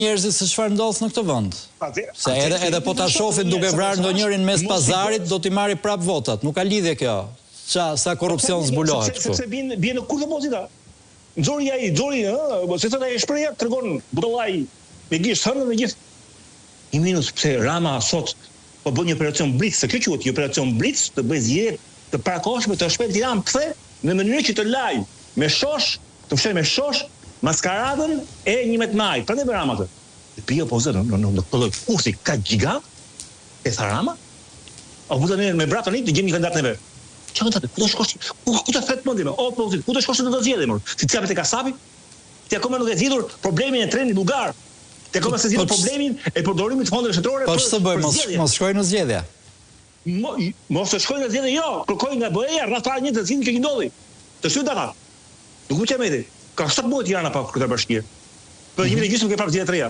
njerëzit se çfarë ndodh në këtë vend. Se edhe po ta shohin duke vrarë ndonjërin mes pazarit, do t'i marrë prap votat. Nuk ka lidhje kjo. Sa korrupsion zbulohet kështu. Sepse bie në kurth opozita. Nxori, se thotë ai shpreha tregon butollai me gisht hënë dhe gjithë. I minus pse Rama sot po bën një operacion blitz, se kjo quhet një operacion blitz, të bëj zgjedhje të parakohshme të shpejtë Tiranë kthe në mënyrë që të laj me shosh, të fshej me shosh maskaradën e 11 maj. Prandaj bëj Rama këtë. Pi opozitën në këtë kursi ka gjigant e tha Rama. Opozita me brat tani të gjejmë një kandidat neve. Çfarë ku do shkosh? Ku ta flet mendim? Opozit, ku do shkosh në të zgjedhje më? Si ti japet e kasapi? Ti akoma nuk e zgjidhur problemin e trendit bullgar. Ti akoma s'e zgjidhur problemin e përdorimit të fondeve shtetërore. Po ç'të bëj, mos shkojnë në zgjedhje. Mos të shkojnë në zgjedhje, jo, kërkojnë nga BE-ja rreth para një të zgjidhje që ndodhi. Të shtyt ata. Nuk u çameti. Ka 7 muaj Tirana pa këtë bashkie. Po një vit e gjysmë nuk e prap zgjedhje të reja.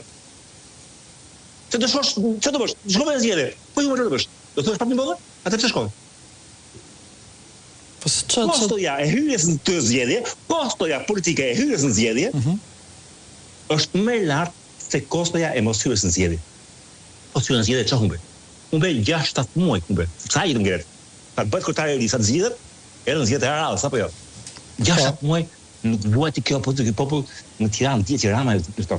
Ç'do shkosh, ç'do bësh? Shkoj në zgjedhje. Po ju më ç'do bësh? Do thosh prap një bollë? Atë pse shkoj? Postoja e hyrjes në të zgjedhje, postoja politike e hyrjes në zgjedhje, është më lart se kostoja e mos hyrjes në zgjedhje. Po hyrjes në zgjedhje çfarë humbe? Humbe 6-7 muaj humbe. Sa i ngret? Ta bëhet kryetari i listë zgjedhjet, edhe në zgjedhjet e radhës apo jo? 6-7 muaj nuk vuajti kjo apo ky popull në Tiranë, dihet që Rama e këto.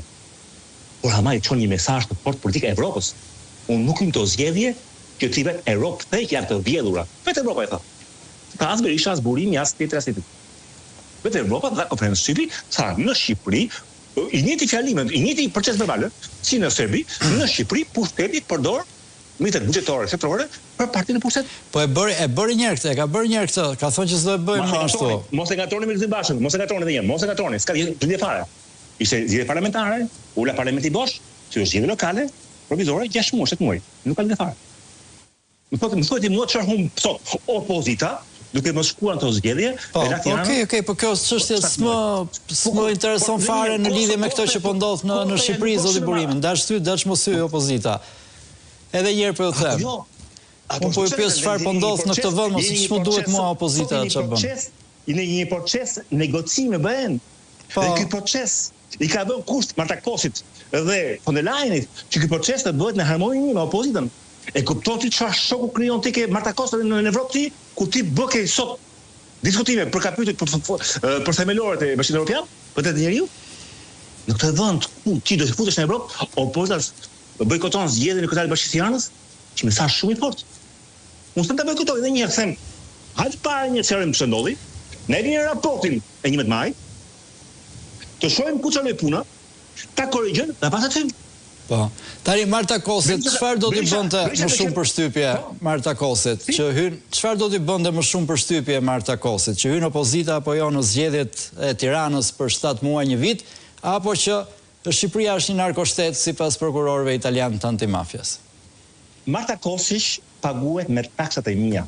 Por Rama i çon një mesazh të fortë politike e Evropës. Unë nuk hym të zgjedhje që ti vet Europë thej që janë të vjedhura. Vetë Evropa e tha. Ka as Berisha, as Burimi, as tjetër as tjetër. Vetë Evropa dha konferencë shtypi, sa në Shqipëri, i njëjti fjalimet, i njëjti proces verbal, si në Serbi, në Shqipëri pushteti përdor mitet buxhetore, shtetërore për partinë e pushtetit. Po e bëri një herë këtë, ka bërë një herë këtë, ka thonë që s'do e bëjmë ashtu. Mos e ngatroni me Gzim Bashën, mos e ngatroni edhe një, mos e ngatroni, s'ka gjendje fare. Ishte zgjedhje parlamentare, ula parlamenti bosh, si është zgjedhje lokale, provizore 6 muaj, 7 muaj. Nuk ka gjendje fare. Më thotë mua çfarë humb sot opozita, duke mos shkuar në të zgjedhje. Okej, po kjo çështje s'më intereson fare në lidhje me këtë që po ndodh në Shqipëri, zoti Burimi. Dash ty, dash mos hy opozita. Edhe një herë po ju them. Unë po ju pyes çfarë po ndodh në këtë vend, mos ç'më duhet mua opozita ç'a bën. Në një proces negocime bëhen. Dhe ky proces i ka bën kusht Martakosit dhe von der Leyenit që ky proces të bëhet në harmoni me opozitën. E kupton ti çfarë shoku krijon ti ke Martakosit në Evropë ti, ku ti bëke sot diskutime për kapitull për themelorët e Bashkimit Evropian, për të njeriu. Në këtë vend ku ti do të futesh në Evropë, opozita bojkoton zgjedhjen e kryetarit të Bashkisë së Tiranës, që mesazh shumë i fortë. Unë s'm ta bojkotoj edhe një herë them, hajde para një çfarë më ndodhi, ne kemi raportin e 11 maj, të shohim ku çon e puna, ta korrigjojmë, ta pastaj po. Tani Marta Kosit, çfarë do t'i bënte më shumë përshtypje Marta Kosit? Që hyn, çfarë do t'i bënte më shumë përshtypje Marta Kosit? Që hyn opozita apo jo në zgjedhjet e Tiranës për 7 muaj, një vit, apo që Shqipëria është një narkoshtet sipas prokurorëve italianë të antimafjas? Marta Kosish paguhet me taksat e mia.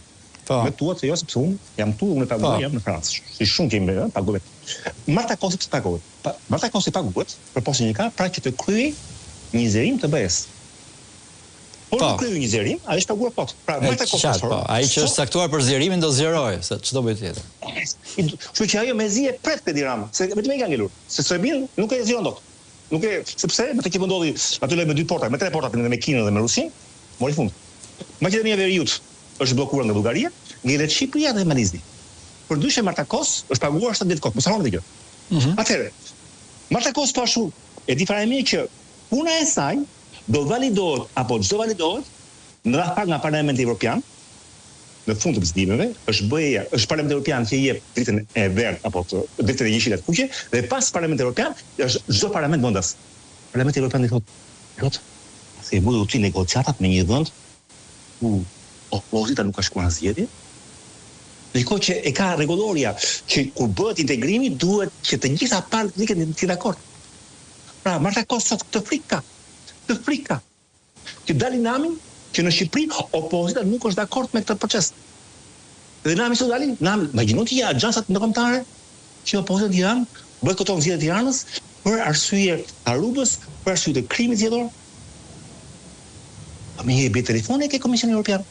Me tuat se jo sepse unë jam tu, unë paguaj jam në Francë. Si shumë kemi paguhet. Marta Kosit paguhet. Marta Kosit paguhet për postë një ka pra që të kryej një zërim të BE-s. Por nuk kriju një zërim, ai është paguar pot. Pra Marta Kosit. Ai që është saktuar për zërimin do zgjerojë, se ç'do bëj tjetër. Kështu që ajo mezi e pret te Tirana, se vetëm e ka ngelur. Se Serbin nuk e zgjeron dot. Nuk e, sepse me të që ndodhi aty me 2 porta, me 3 porta me Kinën dhe me Rusin, mori fund. Maqedonia Veriut është bllokuar nga Bullgaria, ngjelet Shqipëria dhe Malizdi. Përndryshe Marta Kos është paguar 70 kot, mos harroni kjo. Atëherë, Marta Kos po ashtu e di fare mirë që puna e saj do validohet apo çdo validohet në radhë nga Parlamenti Evropian. Në fund të pëzdimeve, është Parlamenti Evropian që jep dritën e verdhë apo dritën e jeshile të kuqe, dhe pas Parlamentit Evropian është çdo parlament vendas. Parlamenti Evropian i thotë, se e mund të negociatat me një vend ku opozita nuk ka shkuar në zgjedhje. Ndërkohë që e ka rregulloria që kur bëhet integrimi duhet që të gjitha palët të jenë dakord. Pra Marta Kos sot të frika. Që dalin namin që në Shqipëri opozita nuk është dakord me këtë proces. Dhe nami sot dalin, imagjino ti agjansat ndërkombëtare që opozita në Tiranë bojkoton zgjedhjet e Tiranës për arsye harrubës, për arsye të krimit zgjedhor. A më jep telefoni ke Komisionin Evropian?